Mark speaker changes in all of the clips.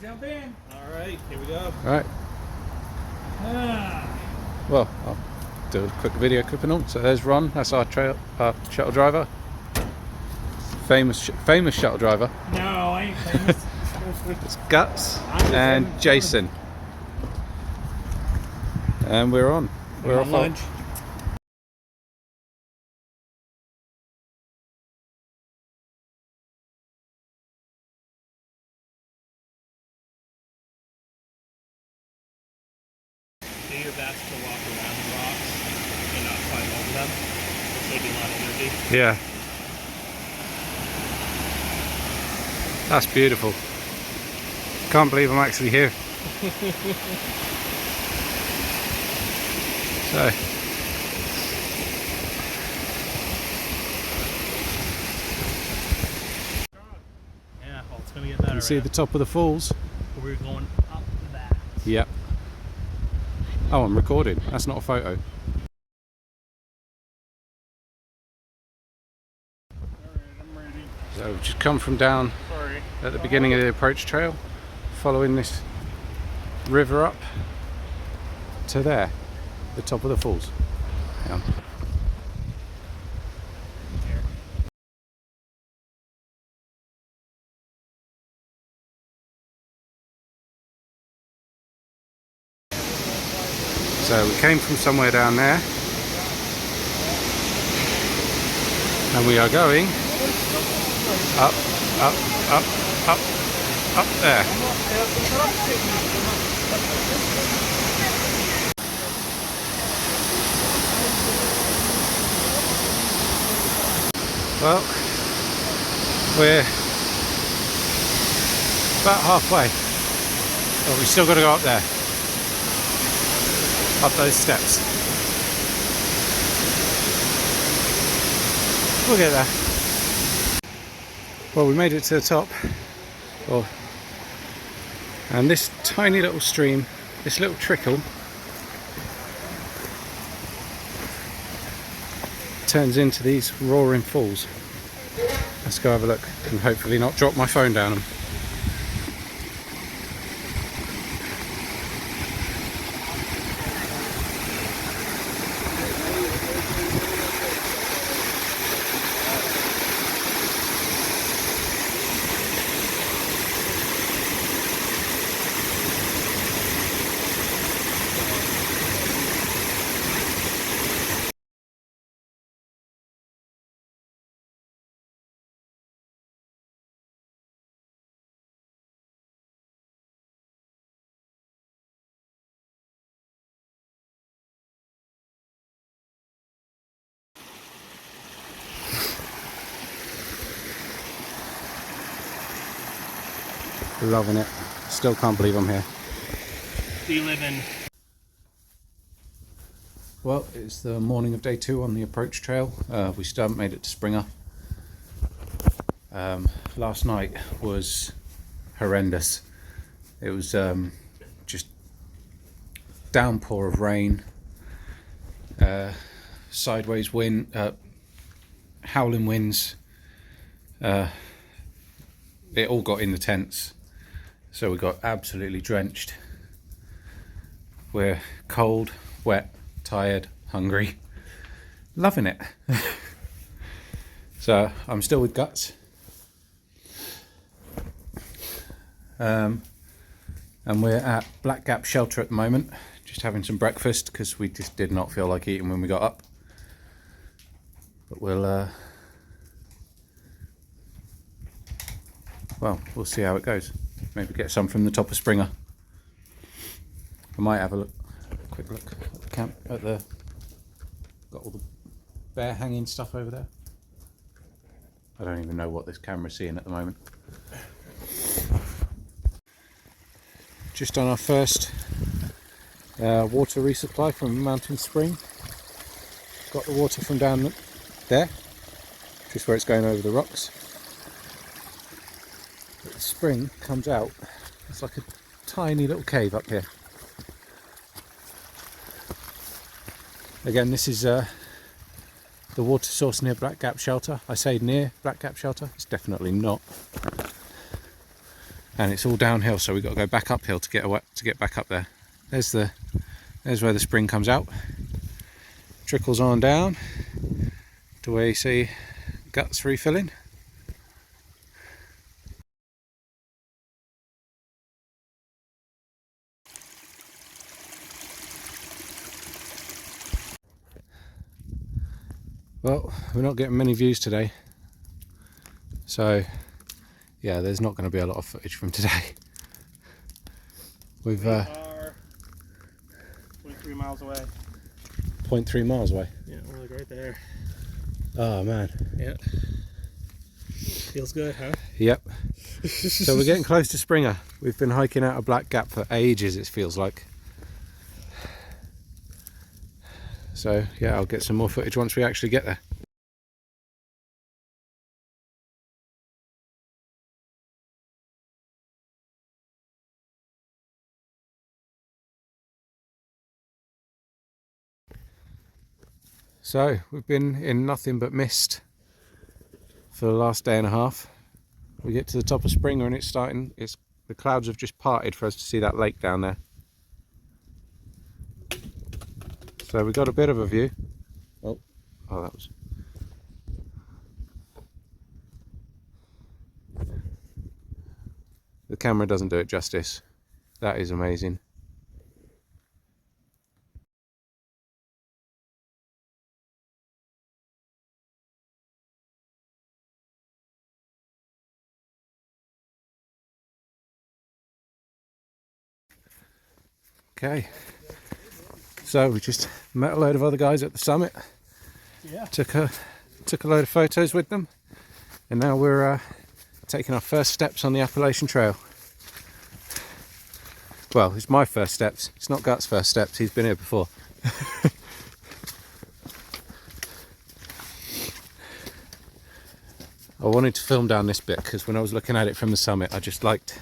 Speaker 1: Jump in.
Speaker 2: All right, here we go.
Speaker 3: All right. Well, I'll do a quick video clip and all. So there's Ron. That's our shuttle driver. Famous shuttle driver.
Speaker 1: No, I ain't famous.
Speaker 3: It's Guts and Jason. And we're on. We're off
Speaker 2: lunch. Do your best to walk around the rocks and not climb over them. It'll save you a lot of energy.
Speaker 3: Yeah. That's beautiful. Can't believe I'm actually here. So.
Speaker 2: Yeah, well, it's going to get better.
Speaker 3: You can see the top of the falls.
Speaker 2: We're going up that.
Speaker 3: Yep. Oh, I'm recording. That's not a photo. So we've just come from down at the beginning of the approach trail, following this river up to there, the top of the falls. Yeah. So we came from somewhere down there, and we are going up, up, up, up, up there. Well, we're about halfway, but we've still got to go up there, up those steps. We'll get there. Well, we made it to the top. Oh. And this tiny little stream, this little trickle, turns into these roaring falls. Let's go have a look and hopefully not drop my phone down them. Loving it. Still can't believe I'm here.
Speaker 2: Do you live in?
Speaker 3: Well, it's the morning of day 2 on the approach trail. We still haven't made it to Springer. Last night was horrendous. It was just downpour of rain, sideways wind, howling winds. It all got in the tents, so we got absolutely drenched. We're cold, wet, tired, hungry, loving it. So I'm still with Guts, and we're at Black Gap Shelter at the moment, just having some breakfast because we just did not feel like eating when we got up. But we'll see how it goes. Maybe get some from the top of Springer. I might have a quick look at the camp, got all the bear hanging stuff over there. I don't even know what this camera's seeing at the moment. Just on our first water resupply from a mountain spring. Got the water from down there, just where it's going over the rocks. But the spring comes out, it's like a tiny little cave up here. Again, this is the water source near Black Gap Shelter. I say near Black Gap Shelter, it's definitely not. and it's all downhill, so we've got to go back uphill to get back up there. There's where the spring comes out, trickles on down to where you see guts refilling. Well, we're not getting many views today, so yeah, there's not going to be a lot of footage from today. We
Speaker 2: are 0.3 miles away.
Speaker 3: 0.3 miles away.
Speaker 2: Yeah, we're like right there.
Speaker 3: Oh man.
Speaker 2: Yeah. Feels good, huh?
Speaker 3: Yep. So we're getting close to Springer. We've been hiking out a black gap for ages, it feels like. So yeah, I'll get some more footage once we actually get there. So we've been in nothing but mist for the last day and a half. We get to the top of Springer and the clouds have just parted for us to see that lake down there. So we got a bit of a view. Oh, that was... The camera doesn't do it justice. That is amazing. Okay, so we just met a load of other guys at the summit.
Speaker 2: Yeah.
Speaker 3: Took a load of photos with them, and now we're taking our first steps on the Appalachian Trail. Well, it's my first steps. It's not Gut's first steps. He's been here before. I wanted to film down this bit because when I was looking at it from the summit, I just liked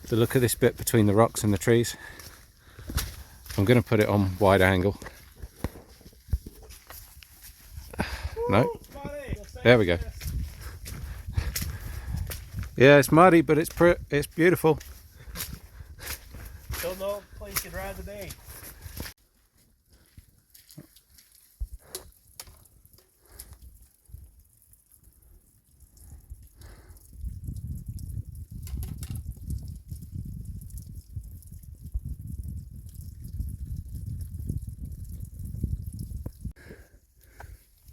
Speaker 3: the look of this bit between the rocks and the trees. I'm going to put it on wide angle. No, there we go. Yeah, it's muddy, but it's beautiful.
Speaker 2: Still no place you'd rather be.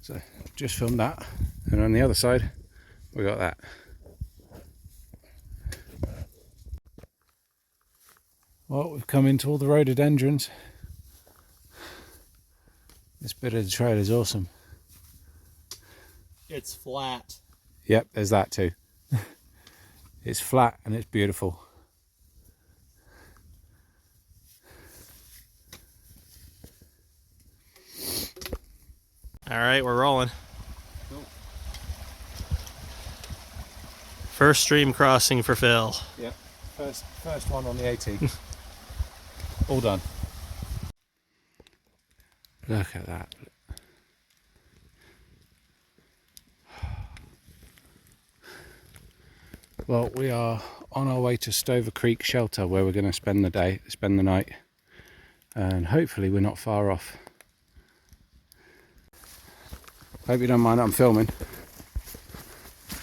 Speaker 3: So just filmed that, and on the other side we got that. Well, we've come into all the rhododendrons. This bit of the trail is awesome.
Speaker 2: It's flat.
Speaker 3: Yep, there's that too. It's flat and it's beautiful.
Speaker 2: All right, we're rolling.
Speaker 3: Cool.
Speaker 2: First stream crossing for Phil.
Speaker 3: Yep, first one on the 18th. All done. Look at that. Well, we are on our way to Stover Creek Shelter, where we're going to spend the night, and hopefully we're not far off. Hope you don't mind that I'm filming.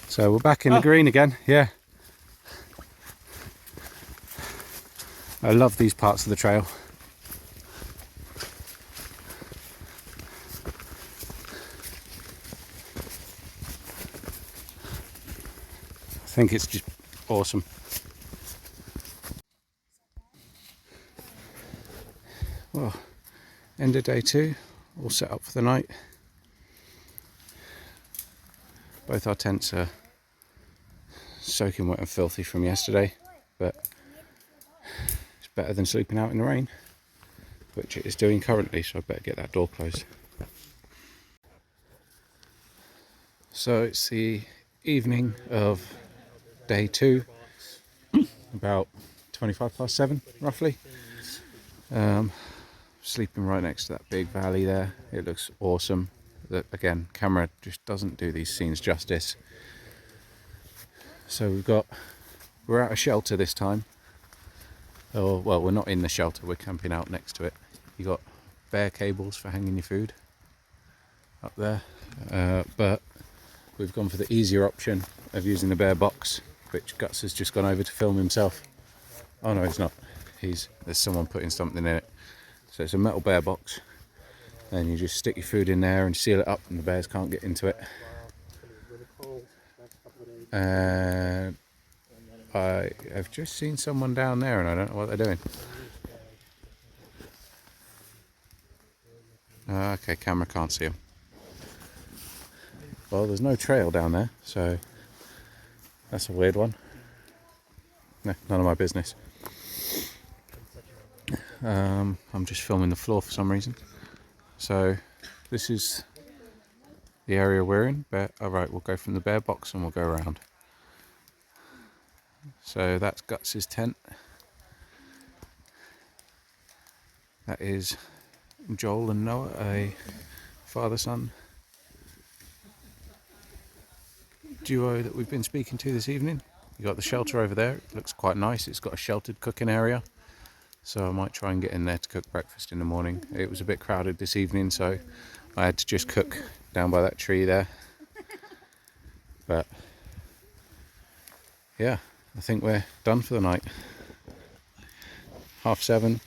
Speaker 3: So we're back in the green again. Yeah, I love these parts of the trail. I think it's just awesome. Well, end of day 2, all set up for the night. Both our tents are soaking wet and filthy from yesterday, but it's better than sleeping out in the rain, which it is doing currently, so I better get that door closed. So it's the evening of day 2, about 7:25 roughly. Sleeping right next to that big valley there. It looks awesome. Again, camera just doesn't do these scenes justice. So we've got we're at a shelter this time. Oh, well, we're not in the shelter, we're camping out next to it. You got bear cables for hanging your food up there, but we've gone for the easier option of using the bear box, which Guts has just gone over to film himself. Oh no, he's not. There's someone putting something in it. So it's a metal bear box, and you just stick your food in there and seal it up, and the bears can't get into it. And I have just seen someone down there, and I don't know what they're doing. Okay, camera can't see them. Well, there's no trail down there, so that's a weird one. No, none of my business. I'm just filming the floor for some reason. So this is the area we're in. Alright, we'll go from the bear box and we'll go around. So that's Guts' tent. That is Joel and Noah, a father-son duo that we've been speaking to this evening. You got the shelter over there. It looks quite nice. It's got a sheltered cooking area, so I might try and get in there to cook breakfast in the morning. It was a bit crowded this evening, so I had to just cook down by that tree there. But yeah, I think we're done for the night. 7:30.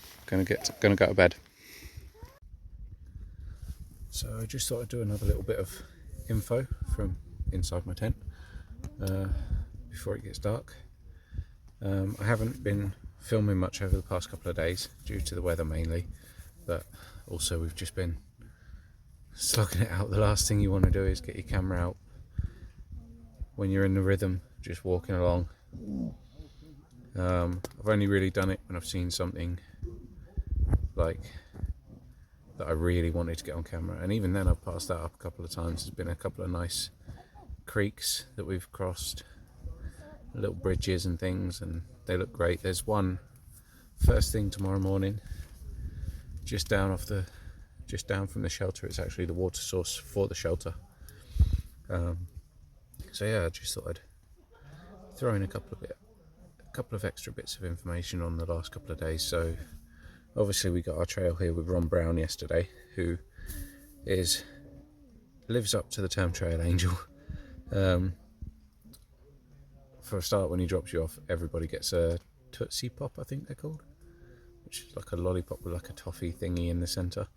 Speaker 3: Gonna go to bed. So I just thought I'd do another little bit of info from inside my tent before it gets dark. I haven't been filming much over the past couple of days due to the weather mainly, but also we've just been slugging it out. The last thing you want to do is get your camera out when you're in the rhythm, just walking along. I've only really done it when I've seen something like that I really wanted to get on camera, and even then I've passed that up a couple of times. There's been a couple of nice creeks that we've crossed, little bridges and things, and they look great. There's one first thing tomorrow morning, just down from the shelter. It's actually the water source for the shelter. So yeah, I just thought I'd throw in a couple of extra bits of information on the last couple of days. So obviously we got our trail here with Ron Brown yesterday, who lives up to the term trail angel. For a start, when he drops you off, everybody gets a Tootsie Pop, I think they're called, which is like a lollipop with like a toffee thingy in the centre.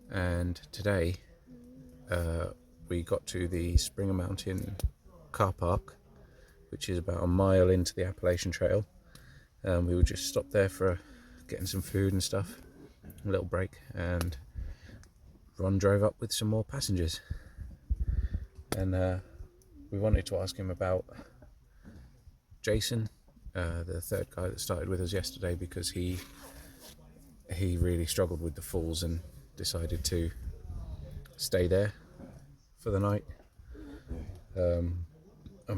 Speaker 3: And today we got to the Springer Mountain car park, which is about a mile into the Appalachian Trail. We would just stop there for getting some food and stuff, a little break, and Ron drove up with some more passengers. And we wanted to ask him about Jason, the third guy that started with us yesterday, because he really struggled with the falls and decided to stay there for the night. And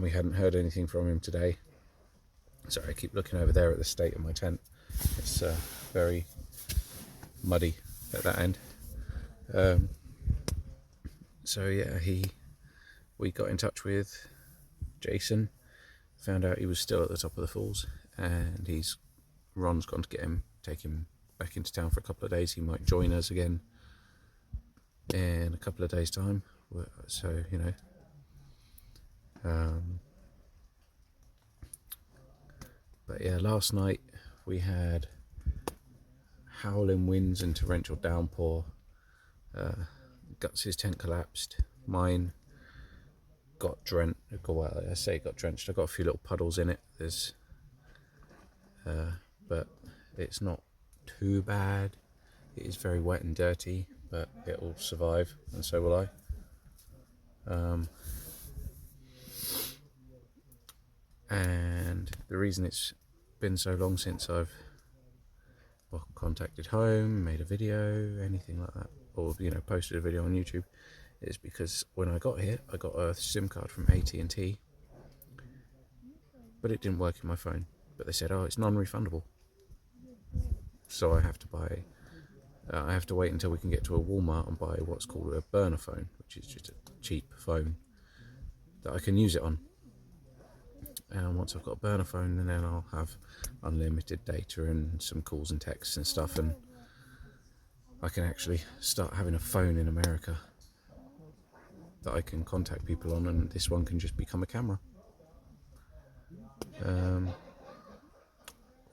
Speaker 3: we hadn't heard anything from him today. Sorry, I keep looking over there at the state of my tent. It's very muddy at that end. So yeah, we got in touch with Jason, found out he was still at the top of the falls, and Ron's gone to take him back into town for a couple of days. He might join us again in a couple of days' time. So, you know, but yeah, last night we had howling winds and torrential downpour. Guts' tent collapsed. Mine got drenched. Well, I say got drenched. I got a few little puddles in it. But it's not too bad. It is very wet and dirty, but it will survive, and so will I. And the reason it's been so long since I've contacted home, made a video, anything like that, or posted a video on YouTube, is because when I got here, I got a SIM card from AT&T, but it didn't work in my phone. But they said, oh, it's non-refundable, so I have to wait until we can get to a Walmart and buy what's called a burner phone, which is just a cheap phone that I can use it on. and once I've got a burner phone, and then I'll have unlimited data and some calls and texts and stuff, and I can actually start having a phone in America that I can contact people on, and this one can just become a camera.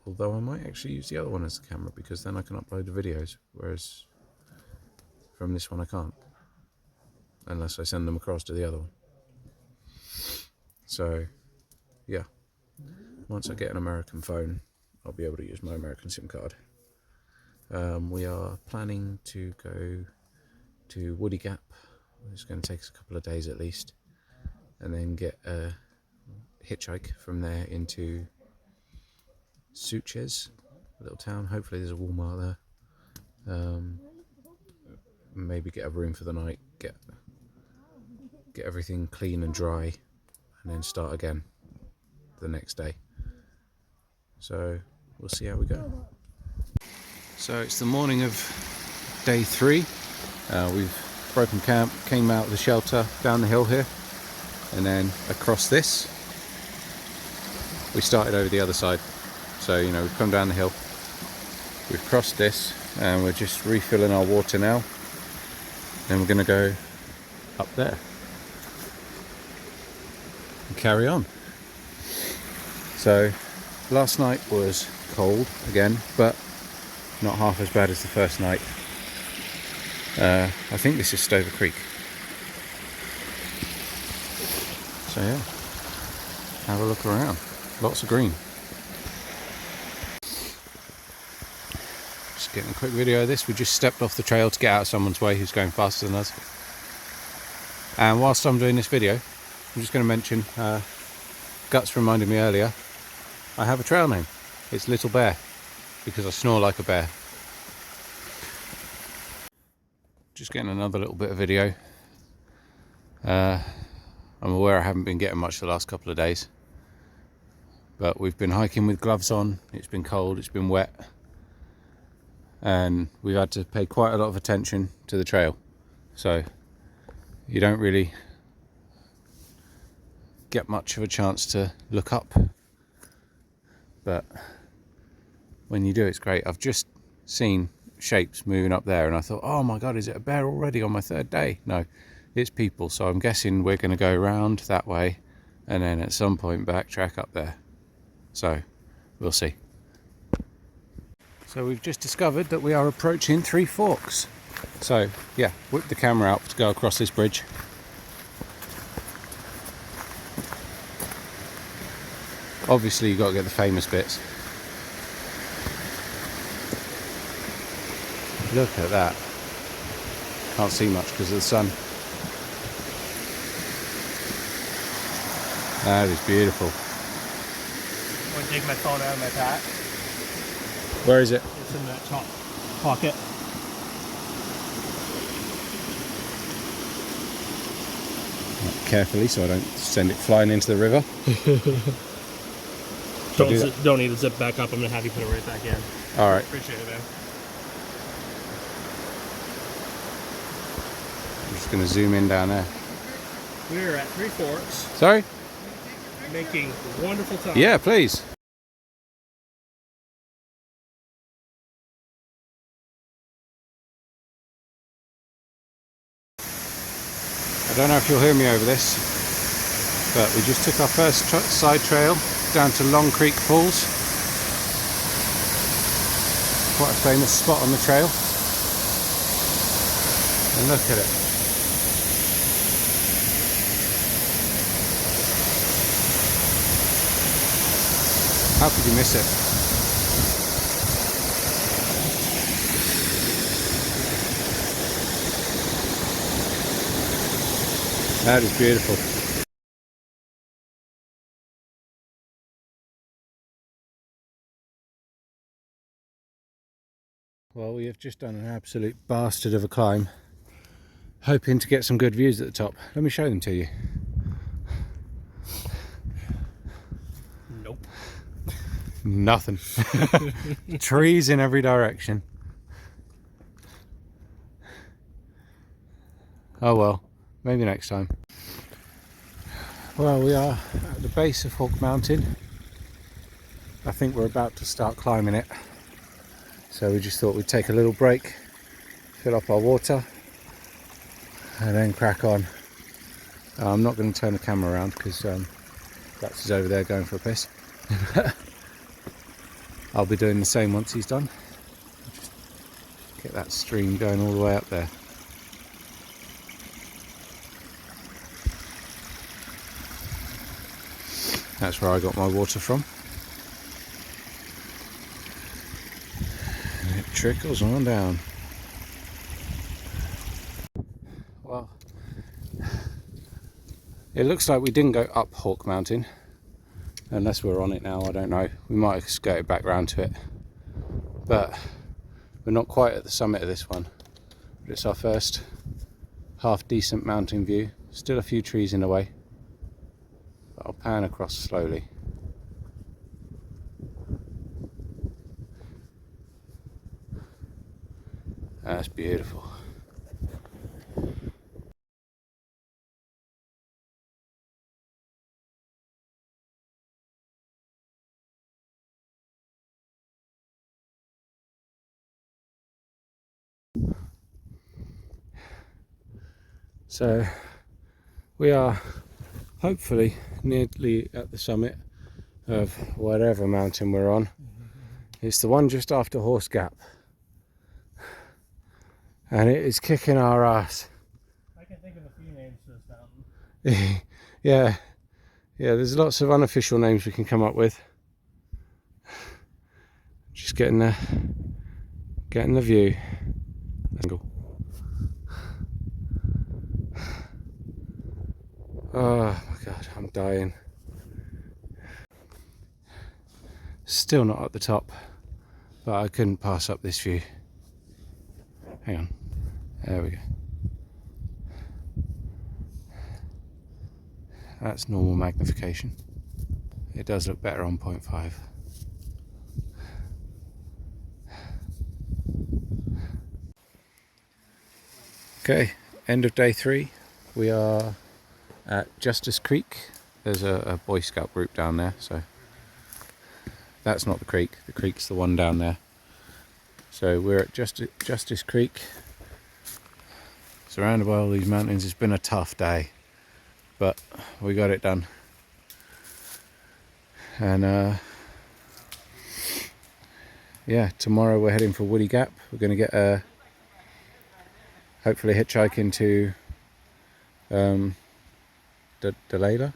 Speaker 3: Although I might actually use the other one as a camera, because then I can upload the videos, whereas from this one I can't, unless I send them across to the other one. So yeah, once I get an American phone, I'll be able to use my American SIM card. We are planning to go to Woody Gap. It's going to take us a couple of days at least, and then get a hitchhike from there into Suchez, a little town. Hopefully there's a Walmart there. Maybe get a room for the night, get everything clean and dry, and then start again the next day. So we'll see how we go. So it's the morning of day 3. We've broken camp, came out of the shelter down the hill here, and then across this. We started over the other side. So, you know, we've come down the hill, we've crossed this, and we're just refilling our water now. Then we're going to go up there and carry on. So last night was cold again, but not half as bad as the first night. I think this is Stover Creek. So yeah, have a look around. Lots of green. Just getting a quick video of this. We just stepped off the trail to get out of someone's way who's going faster than us. And whilst I'm doing this video, I'm just going to mention, Guts reminded me earlier, I have a trail name. It's Little Bear, because I snore like a bear. Just getting another little bit of video. I'm aware I haven't been getting much the last couple of days, but we've been hiking with gloves on. It's been cold, it's been wet, and we've had to pay quite a lot of attention to the trail. So you don't really get much of a chance to look up, but when you do, it's great. I've just seen shapes moving up there, and I thought, oh my god, is it a bear already on my 3rd day? No, it's people. So I'm guessing we're going to go around that way and then at some point backtrack up there. So we'll see. So we've just discovered that we are approaching Three Forks. So yeah, whip the camera out to go across this bridge. Obviously you've got to get the famous bits. Look at that. Can't see much because of the sun. That is beautiful.
Speaker 2: I'm going to take my phone out of my pack.
Speaker 3: Where is it?
Speaker 2: It's in that top pocket.
Speaker 3: Carefully so I don't send it flying into the river.
Speaker 2: Don't need to zip back up. I'm going to have you put it right back in.
Speaker 3: Alright.
Speaker 2: Appreciate it, man.
Speaker 3: I'm just going to zoom in down there.
Speaker 2: We're at Three Forks.
Speaker 3: Sorry?
Speaker 2: Making wonderful time.
Speaker 3: Yeah, please. I don't know if you'll hear me over this, but we just took our first side trail down to Long Creek Falls. Quite a famous spot on the trail. And look at it. How could you miss it? That is beautiful. Well, we have just done an absolute bastard of a climb, hoping to get some good views at the top. Let me show them to you.
Speaker 2: Nope.
Speaker 3: Nothing. Trees in every direction. Oh well, maybe next time. Well, we are at the base of Hawk Mountain. I think we're about to start climbing it. So we just thought we'd take a little break, fill up our water, and then crack on. I'm not going to turn the camera around because Dutch is over there going for a piss. I'll be doing the same once he's done. Just get that stream going all the way up there. That's where I got my water from. And it trickles on down. Well, it looks like we didn't go up Hawk Mountain. Unless we're on it now, I don't know. We might have skirted back round to it. But we're not quite at the summit of this one. But it's our first half decent mountain view. Still a few trees in the way. But I'll pan across slowly. That's beautiful. So we are hopefully nearly at the summit of whatever mountain we're on. It's the one just after Horse Gap, and it is kicking our ass.
Speaker 2: I can think of a few names for this mountain.
Speaker 3: yeah, there's lots of unofficial names we can come up with. Just getting the view. Oh my god, I'm dying. Still not at the top, but I couldn't pass up this view. Hang on, there we go. That's normal magnification. It does look better on 0.5. Okay, end of day 3. We are at Justice Creek. There's a Boy Scout group down there, so that's not the creek. The creek's the one down there. So we're at Justice Creek, surrounded by all these mountains. It's been a tough day, but we got it done. And yeah, tomorrow we're heading for Woody Gap. We're going to get hopefully hitchhike into Delayla.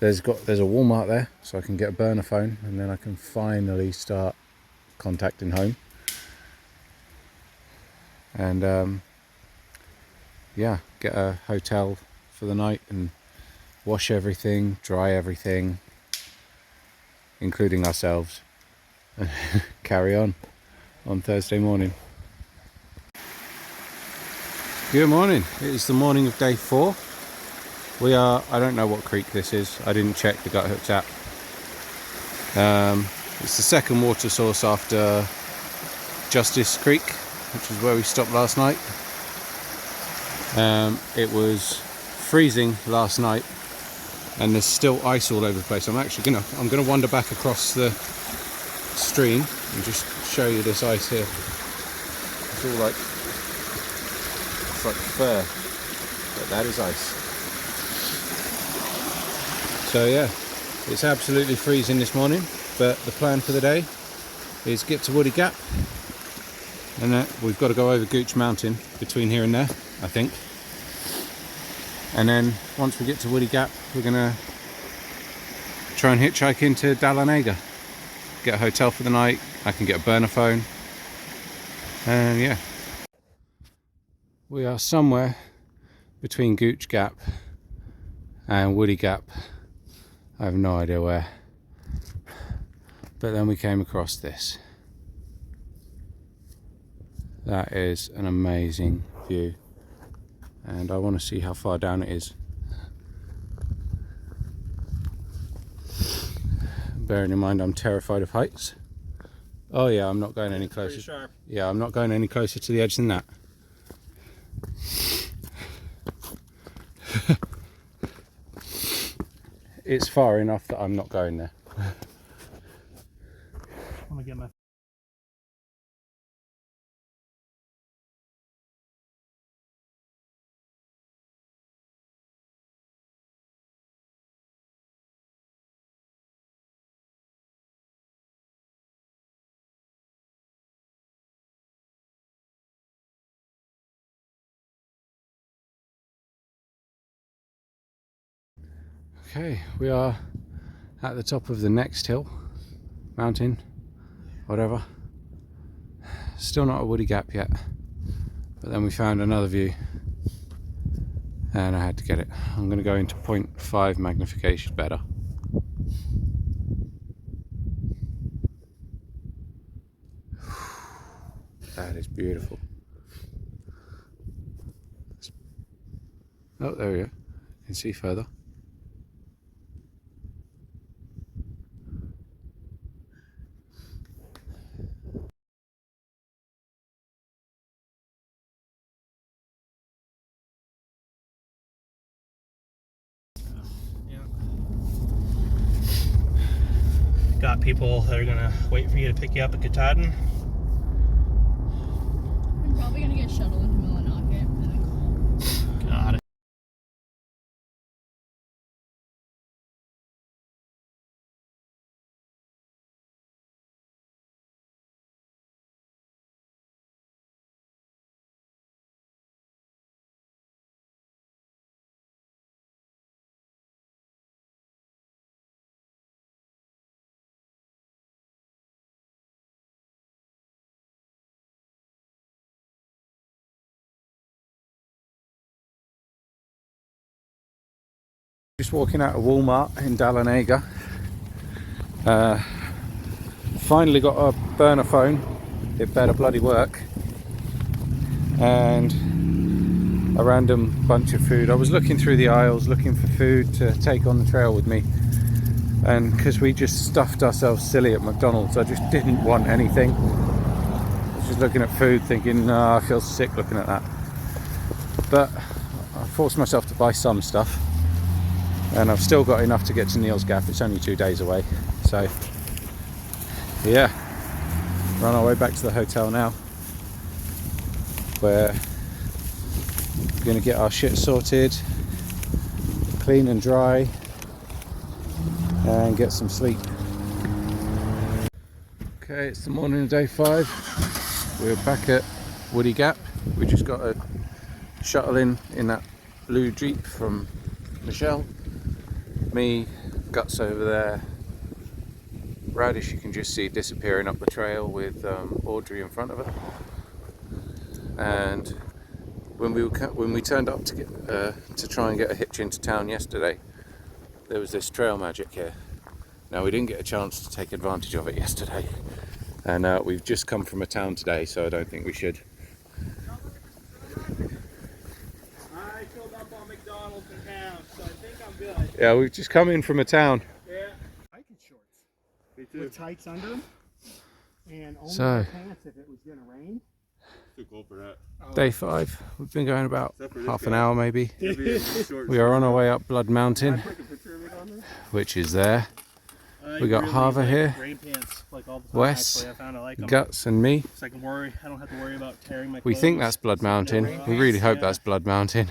Speaker 3: There's a Walmart there, so I can get a burner phone, and then I can finally start contacting home. And yeah, get a hotel for the night and wash everything, dry everything, including ourselves, and carry on Thursday morning. Good morning. It is the morning of day 4. We are, I don't know what creek this is. I didn't check the Gut Hook app. It's the second water source after Justice Creek, which is where we stopped last night. It was freezing last night, and there's still ice all over the place. I'm gonna wander back across the stream and just show you this ice here. It's all like fur, but that is ice. So yeah, it's absolutely freezing this morning, but the plan for the day is get to Woody Gap, and we've got to go over Gooch Mountain between here and there, I think. And then once we get to Woody Gap, we're gonna try and hitchhike into Dahlonega, get a hotel for the night. I can get a burner phone, and yeah, we are somewhere between Gooch Gap and Woody Gap. I have no idea where, but then we came across this. That is an amazing view, and I want to see how far down it is. Bearing in mind I'm terrified of heights. Oh yeah, I'm not going any closer.
Speaker 2: Pretty sharp.
Speaker 3: Yeah, I'm not going any closer to the edge than that. it's far enough that I'm not going there.
Speaker 2: I'm gonna get my.
Speaker 3: Okay, we are at the top of the next hill, mountain, whatever. Still not a woody gap yet, but then we found another view and I had to get it. I'm going to go into 0.5 magnification better. That is beautiful. Oh, there we go. You can see further.
Speaker 2: Got people that are gonna wait for you to pick you up at Katahdin.
Speaker 1: I'm probably gonna get shuttled into Millinocket and then call.
Speaker 2: Got it.
Speaker 3: Just walking out of Walmart in Dahlonega. Finally got a burner phone. It better bloody work. And a random bunch of food. I was looking through the aisles looking for food to take on the trail with me. And because we just stuffed ourselves silly at McDonald's, I just didn't want anything. I was just looking at food thinking, no, I feel sick looking at that. But I forced myself to buy some stuff. And I've still got enough to get to Neil's Gap. It's only 2 days away. So, yeah. We're on our way back to the hotel now. We're going to get our shit sorted, clean and dry, and get some sleep. Okay, it's the morning of day 5. We're back at Woody Gap. We just got a shuttle in that blue Jeep from Michelle. Me, Guts over there. Radish you can just see disappearing up the trail with Audrey in front of her. And when we turned up to get to try and get a hitch into town yesterday, there was this trail magic here. Now we didn't get a chance to take advantage of it yesterday, and we've just come from a town today, so I don't think we should.
Speaker 2: I filled up on McDonald's in town, so I think I'm good.
Speaker 3: Yeah, we've just come in from a town.
Speaker 2: Yeah. Hiking shorts. Me too. With tights under them. And only
Speaker 3: So,
Speaker 2: pants if it was gonna rain.
Speaker 4: Too cold for that.
Speaker 3: day 5. We've been going about half an hour maybe.
Speaker 4: We
Speaker 3: We are on our way up Blood Mountain, which is there. We got Harver here,
Speaker 2: Rain pants, like all the time.
Speaker 3: Wes,
Speaker 2: Actually, I found I like them.
Speaker 3: Guts and me.
Speaker 2: So I can worry. I don't have to worry about tearing my
Speaker 3: We
Speaker 2: clothes.
Speaker 3: think that's Blood Mountain. We really hope that's Blood Mountain,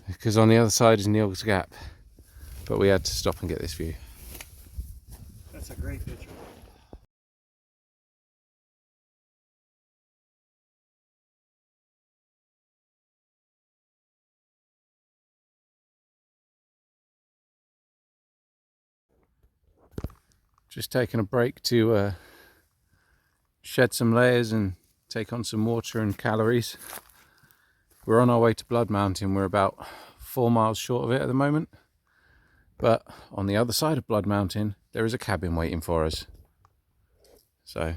Speaker 3: because on the other side is Neil's Gap. But we had to stop and get this view.
Speaker 2: That's a great picture.
Speaker 3: Just taking a break to shed some layers and take on some water and calories. We're on our way to Blood Mountain. We're about 4 miles short of it at the moment. But on the other side of Blood Mountain, there is a cabin waiting for us. So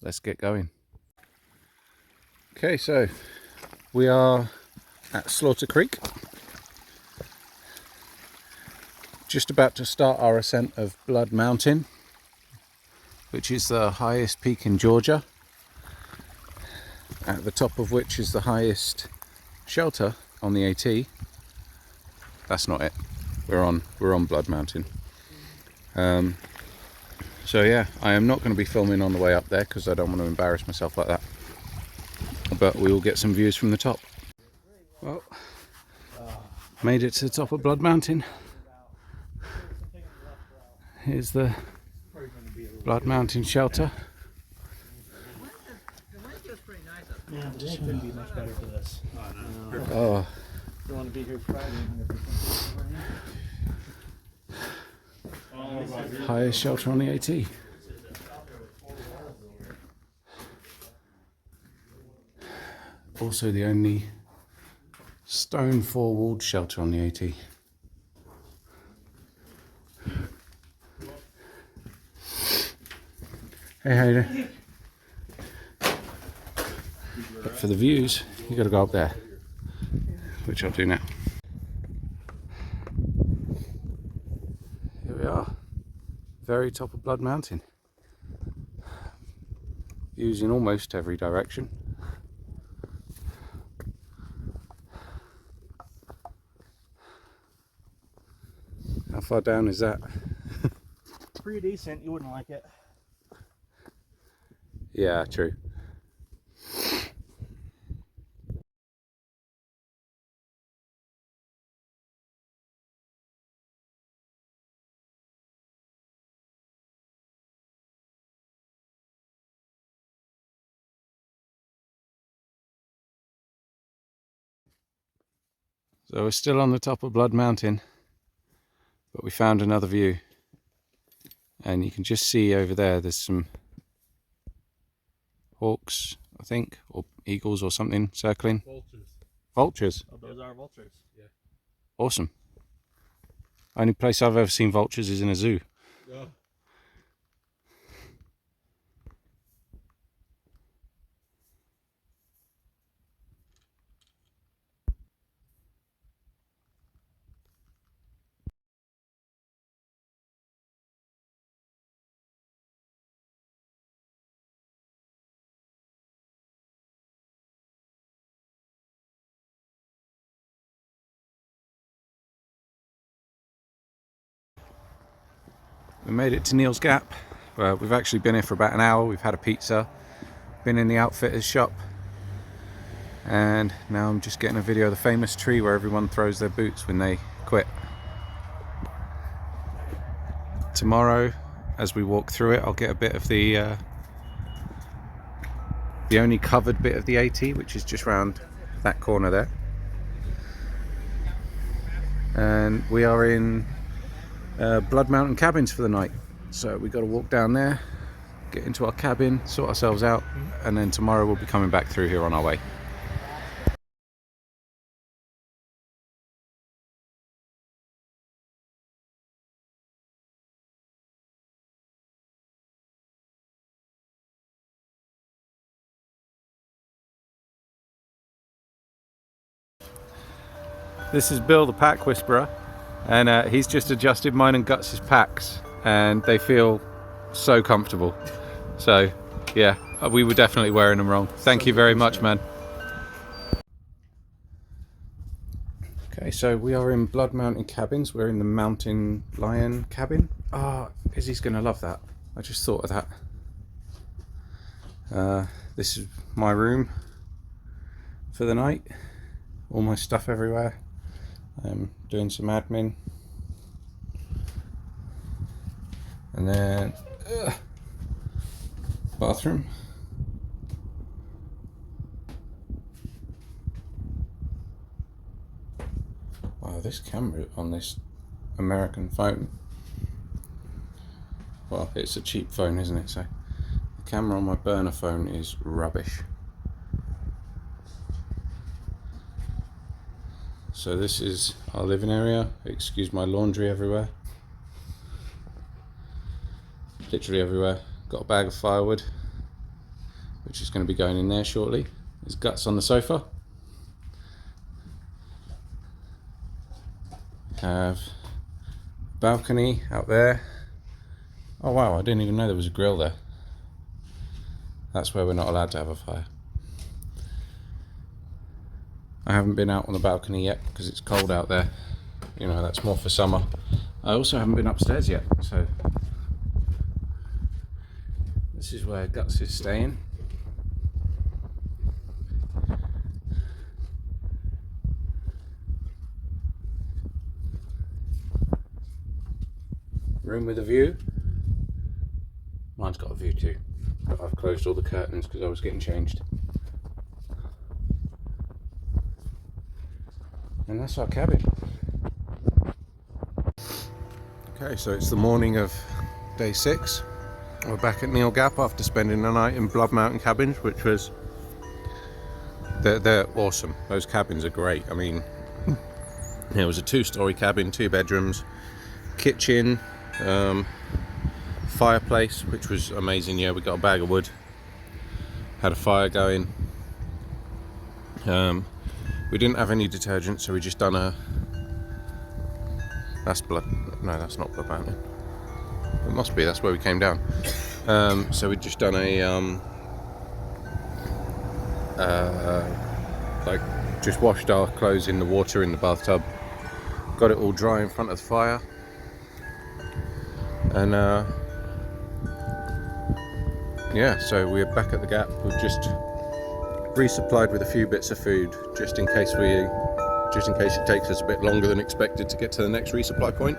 Speaker 3: let's get going. Okay, so we are at Slaughter Creek. Just about to start our ascent of Blood Mountain, which is the highest peak in Georgia, at the top of which is the highest shelter on the AT. That's not it. we're on Blood Mountain. So yeah, I am not going to be filming on the way up there because I don't want to embarrass myself like that. But we will get some views from the top. Well, made it to the top of Blood Mountain. Here's the Blood Mountain shelter.
Speaker 2: Yeah, the day couldn't be much better for this.
Speaker 3: Oh,
Speaker 2: You want to be here Friday?
Speaker 3: highest shelter on the AT. Also the only stone four-walled shelter on the AT. Hey, how you doing? But for the views, you got to go up there, which I'll do now. Here we are, very top of Blood Mountain. Views in almost every direction. How far down is that?
Speaker 2: Pretty decent. You wouldn't like it.
Speaker 3: Yeah, true. So we're still on the top of Blood Mountain, but we found another view. And you can just see over there, there's some hawks, I think, or eagles or something circling.
Speaker 4: Vultures.
Speaker 3: Vultures?
Speaker 2: Oh, those are vultures.
Speaker 4: Yeah.
Speaker 3: Awesome. Only place I've ever seen vultures is in a zoo.
Speaker 4: Yeah.
Speaker 3: We made it to Neil's Gap. We've actually been here for about an hour. We've had a pizza, been in the outfitter's shop, and now I'm just getting a video of the famous tree where everyone throws their boots when they quit. Tomorrow, as we walk through it, I'll get a bit of the only covered bit of the AT, which is just round that corner there. And we are in Blood Mountain cabins for the night, so we got to walk down there, get into our cabin, sort ourselves out, and then tomorrow we'll be coming back through here on our way. This is Bill, the pack whisperer, and he's just adjusted mine and Guts' packs, and they feel so comfortable. So yeah, we were definitely wearing them wrong. Thank you very much, man. Okay, so we are in Blood Mountain cabins. We're in the Mountain Lion cabin. Ah, Izzy's gonna love that. I just thought of that. This is my room for the night. All my stuff everywhere. I'm doing some admin. And then bathroom. Wow, this camera on this American phone, well, it's a cheap phone, isn't it? So the camera on my burner phone is rubbish. So this is our living area. Excuse my laundry everywhere. Literally everywhere. Got a bag of firewood, which is going to be going in there shortly. There's Guts on the sofa. Have a balcony out there. Oh wow, I didn't even know there was a grill there. That's where we're not allowed to have a fire. I haven't been out on the balcony yet because it's cold out there. you know, that's more for summer. I also haven't been upstairs yet, so this is where Guts is staying. Room with a view. Mine's got a view too, but I've closed all the curtains because I was getting changed. And that's our cabin. Okay, so it's the morning of day 6. We're back at Neil Gap after spending the night in Blood Mountain cabins, which was... They're awesome. Those cabins are great. I mean, it was a 2-story cabin, 2 bedrooms, kitchen, fireplace, which was amazing. Yeah, we got a bag of wood, had a fire going. We didn't have any detergent, so we just done a... That's Blood... No, that's not Blood Mountain. It must be, that's where we came down. So we just done a... like, just washed our clothes in the water in the bathtub. Got it all dry in front of the fire. And yeah, so we're back at the Gap. We've just resupplied with a few bits of food just in case it takes us a bit longer than expected to get to the next resupply point.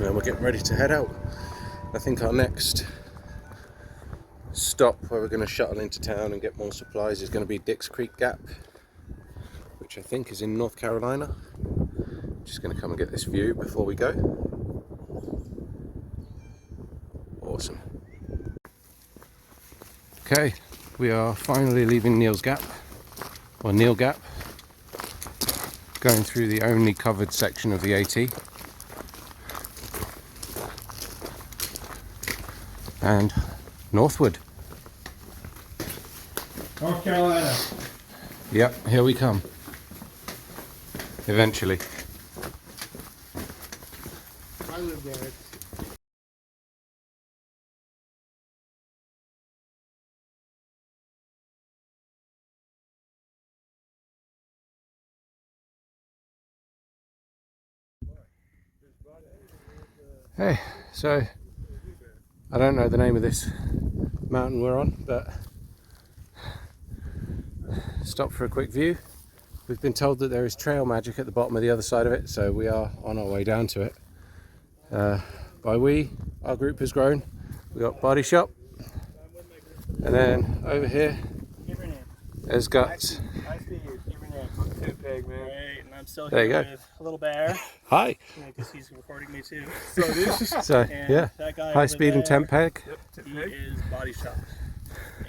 Speaker 3: And we're getting ready to head out. I think our next stop where we're going to shuttle into town and get more supplies is going to be Dix Creek Gap, which I think is in North Carolina. Just going to come and get this view before we go. Awesome. Okay, we are finally leaving Neil Gap, going through the only covered section of the AT, and northward.
Speaker 2: North Carolina.
Speaker 3: Yep, here we come. Eventually.
Speaker 2: I live there.
Speaker 3: Hey, so I don't know the name of this mountain we're on, but stop for a quick view. We've been told that there is trail magic at the bottom of the other side of it, so we are on our way down to it. By we, our group has grown. We got Body Shop, and then over here there's Guts.
Speaker 2: Nice to meet you. Keep your name. I'm Too Pig, man. Great, and I'm still
Speaker 3: There
Speaker 2: here
Speaker 3: you go.
Speaker 2: with a little bear.
Speaker 3: Hi.
Speaker 2: Because he's recording me too.
Speaker 3: So
Speaker 2: And
Speaker 3: yeah,
Speaker 2: that guy
Speaker 3: high
Speaker 2: over
Speaker 3: speed and
Speaker 2: there,
Speaker 3: temp peg.
Speaker 2: He is Body Shop.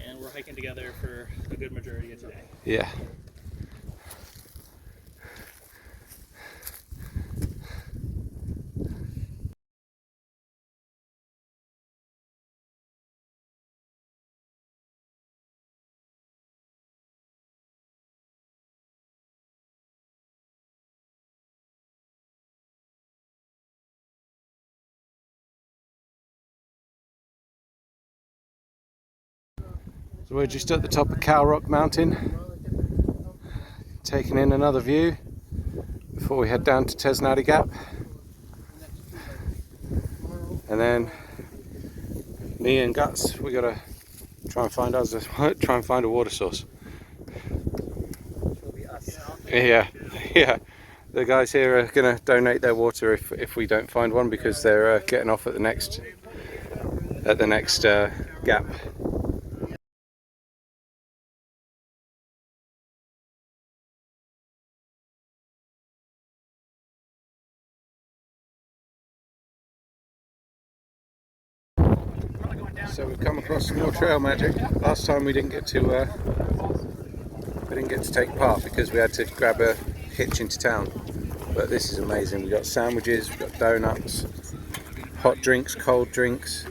Speaker 2: And we're hiking together for a good majority of today.
Speaker 3: Yeah. So we're just at the top of Cow Rock Mountain, taking in another view before we head down to Tesnati Gap, and then me and Guts, we gotta try and find a water source. Yeah, yeah. The guys here are gonna donate their water if we don't find one, because they're getting off at the next gap. So we've come across some more trail magic. Last time we didn't get to take part because we had to grab a hitch into town. But this is amazing. We got sandwiches, we got donuts, hot drinks, cold drinks,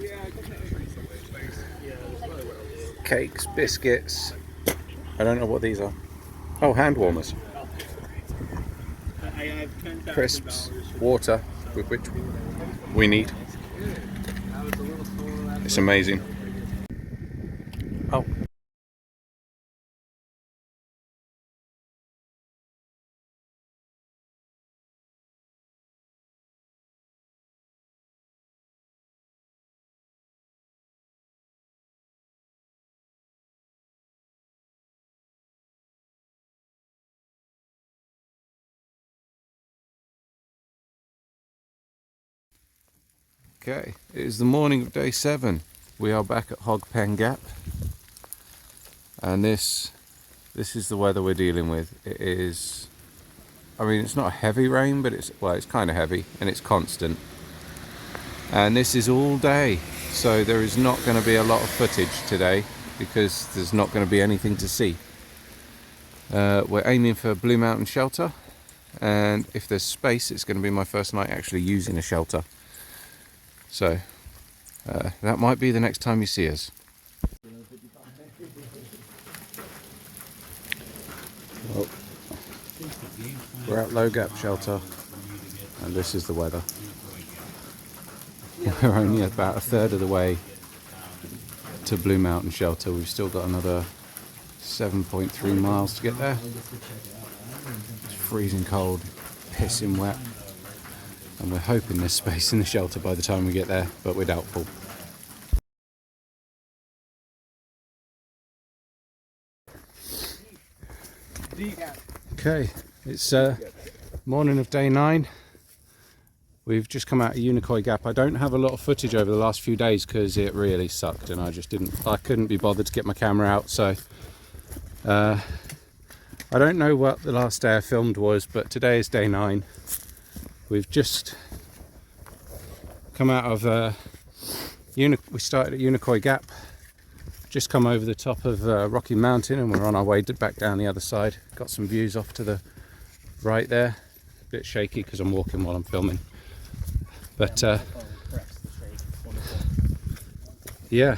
Speaker 3: cakes, biscuits. I don't know what these are. Oh, hand warmers, crisps, water, with which we need. It's amazing. Oh. Okay, it is the morning of day 7. We are back at Hog Pen Gap, and this is the weather we're dealing with. It is, I mean, it's not heavy rain, but it's kind of heavy and it's constant. And this is all day, so there is not going to be a lot of footage today because there's not going to be anything to see. We're aiming for Blue Mountain Shelter, and if there's space, it's going to be my first night actually using a shelter. So that might be the next time you see us. Well, we're at Low Gap Shelter, and this is the weather. We're only about a third of the way to Blue Mountain Shelter. We've still got another 7.3 miles to get there. It's freezing cold, pissing wet, and we're hoping there's space in the shelter by the time we get there, but we're doubtful. Okay, it's morning of day 9. We've just come out of Unicoi Gap. I don't have a lot of footage over the last few days because it really sucked, and I couldn't be bothered to get my camera out. So I don't know what the last day I filmed was, but today is day 9. We've just come out of we started at Unicoi Gap, just come over the top of Rocky Mountain, and we're on our way back down the other side. Got some views off to the right there. A bit shaky because I'm walking while I'm filming. But yeah,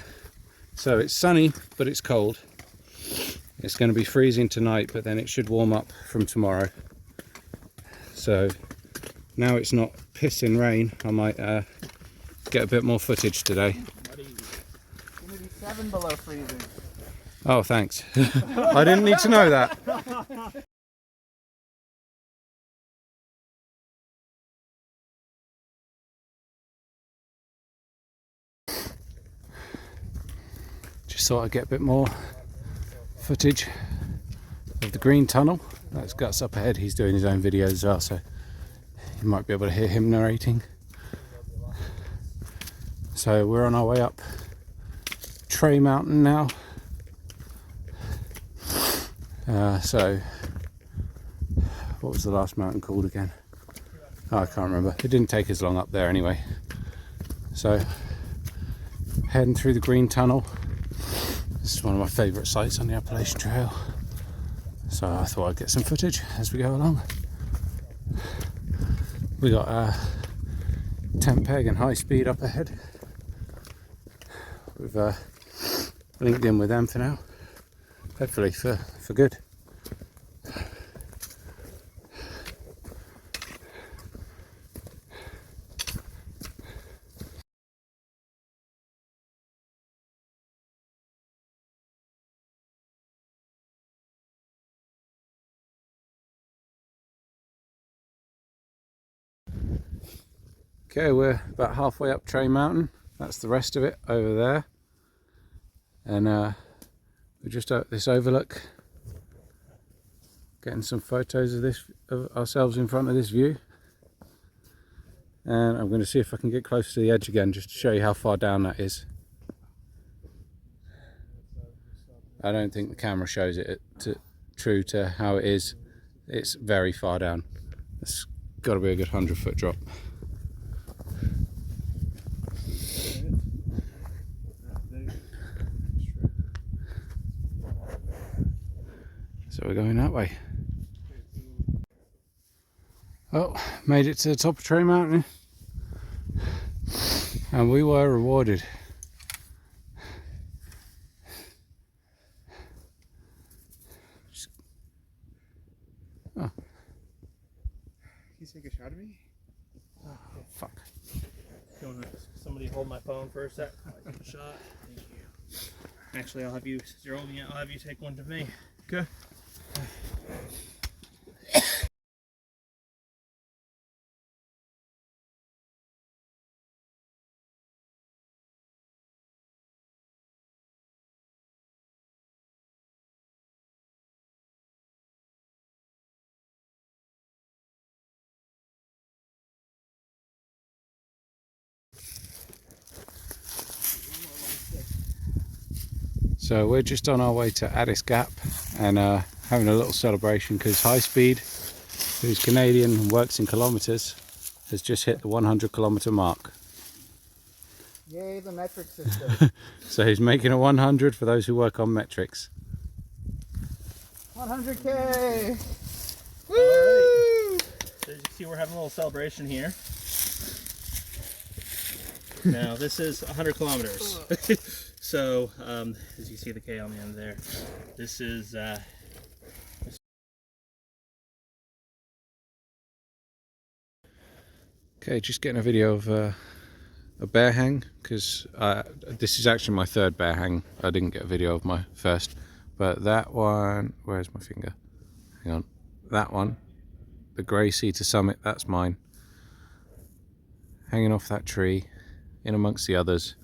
Speaker 3: so it's sunny, but it's cold. It's going to be freezing tonight, but then it should warm up from tomorrow. So now it's not pissing rain, I might get a bit more footage today.
Speaker 5: It's going to be 7 below freezing.
Speaker 3: Oh, thanks. I didn't need to know that. Just thought I'd get a bit more footage of the green tunnel. That's Gus up ahead. He's doing his own videos as well, so you might be able to hear him narrating. So we're on our way up Tray Mountain now. So what was the last mountain called again? Oh, I can't remember. It didn't take as long up there anyway. So heading through the green tunnel. This is one of my favourite sites on the Appalachian Trail, so I thought I'd get some footage as we go along. We got tent peg and high speed up ahead. We've linked in with them for now, hopefully for good. Okay, we're about halfway up Tray Mountain. That's the rest of it over there. And we're just at this overlook, getting some photos of ourselves in front of this view. And I'm going to see if I can get close to the edge again, just to show you how far down that is. I don't think the camera shows it true to how it is. It's very far down. It's got to be a good 100-foot drop. So we're going that way. Oh, made it to the top of Tray Mountain, and we were rewarded. Oh.
Speaker 5: Can you take a shot of me?
Speaker 3: Oh, fuck.
Speaker 2: You want somebody hold my phone for a sec? I'll take a shot. Thank you. Actually, I'll have you, since you're holding it, I'll have you take one to me. Okay.
Speaker 3: So we're just on our way to Addis Gap and having a little celebration because High Speed, who's Canadian and works in kilometres, has just hit the 100 kilometre mark.
Speaker 5: Yay, the metric system.
Speaker 3: So he's making a 100 for those who work on metrics.
Speaker 5: 100K!
Speaker 2: Woo! So as you can see, we're having a little celebration here. Now this is 100 kilometers. So as you see the K on the end there, this is
Speaker 3: Okay, just getting a video of a bear hang because this is actually my third bear hang. I didn't get a video of my first, but that one, where's my finger? Hang on, that one, the grey cedar summit, that's mine. Hanging off that tree, in amongst the others,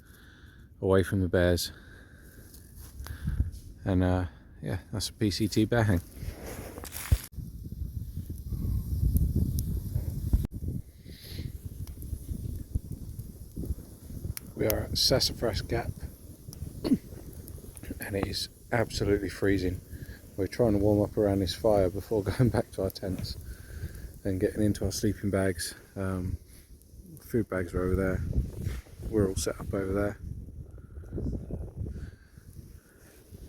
Speaker 3: away from the bears. And yeah, that's a PCT bear hang. We are at Sassafras Gap and it is absolutely freezing. We're trying to warm up around this fire before going back to our tents and getting into our sleeping bags. Food bags are over there. We're all set up over there.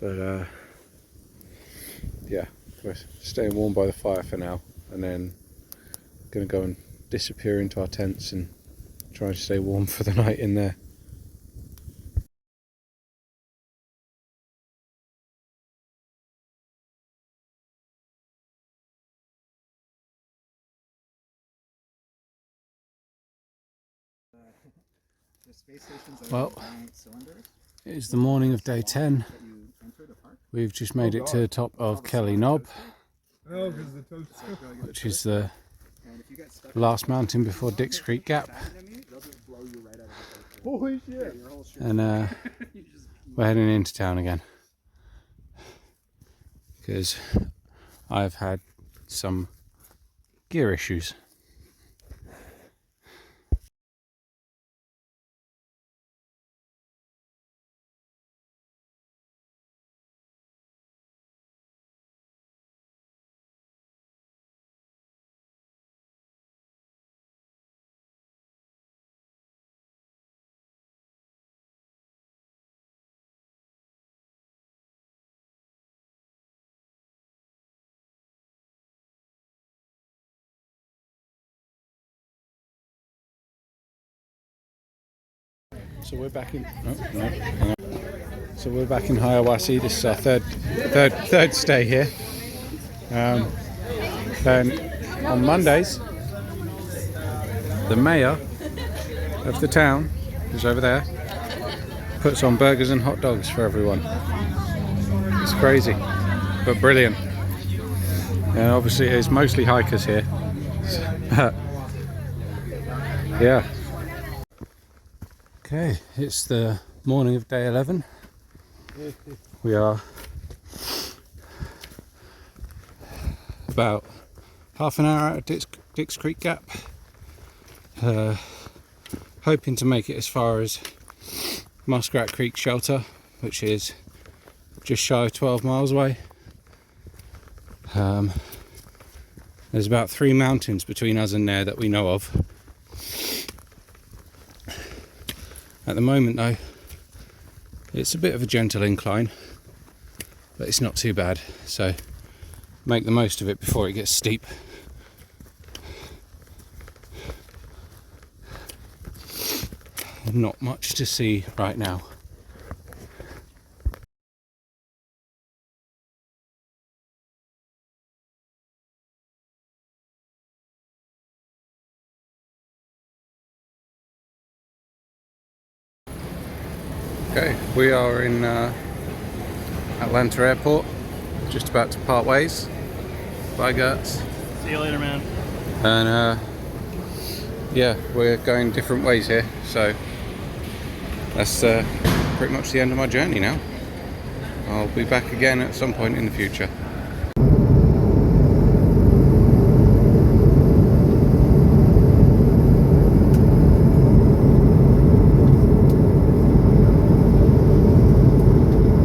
Speaker 3: But yeah, we're staying warm by the fire for now and then going to go and disappear into our tents and try and stay warm for the night in there.
Speaker 5: The space station's
Speaker 3: Well,
Speaker 5: giant cylinders
Speaker 3: it is the morning of day 10.
Speaker 5: that you enter the park.
Speaker 3: We've just made it to the top of Kelly Knob,
Speaker 4: Oh, because the toast.
Speaker 3: which is the
Speaker 5: And if you get stuck
Speaker 3: last mountain before Dix Creek Gap.
Speaker 5: they'll just blow you right out of the boat.
Speaker 4: Holy shit.
Speaker 5: Your whole shirt.
Speaker 3: And we're heading into town again because I've had some gear issues. So we're back in. Oh, no, hang on. So we're back in Hiawassee. This is our third stay here. And on Mondays, the mayor of the town, who's over there, puts on burgers and hot dogs for everyone. It's crazy, but brilliant. And obviously, it's mostly hikers here. Yeah. Okay, it's the morning of day 11. We are about half an hour out of Dix Creek Gap. Hoping to make it as far as Muskrat Creek Shelter, which is just shy of 12 miles away. There's about 3 mountains between us and there that we know of. At the moment though, it's a bit of a gentle incline, but it's not too bad, so make the most of it before it gets steep. Not much to see right now. Okay, we are in Atlanta Airport, just about to part ways. Bye, Gertz.
Speaker 2: see you later, man.
Speaker 3: And yeah, we're going different ways here, so that's pretty much the end of my journey now. I'll be back again at some point in the future.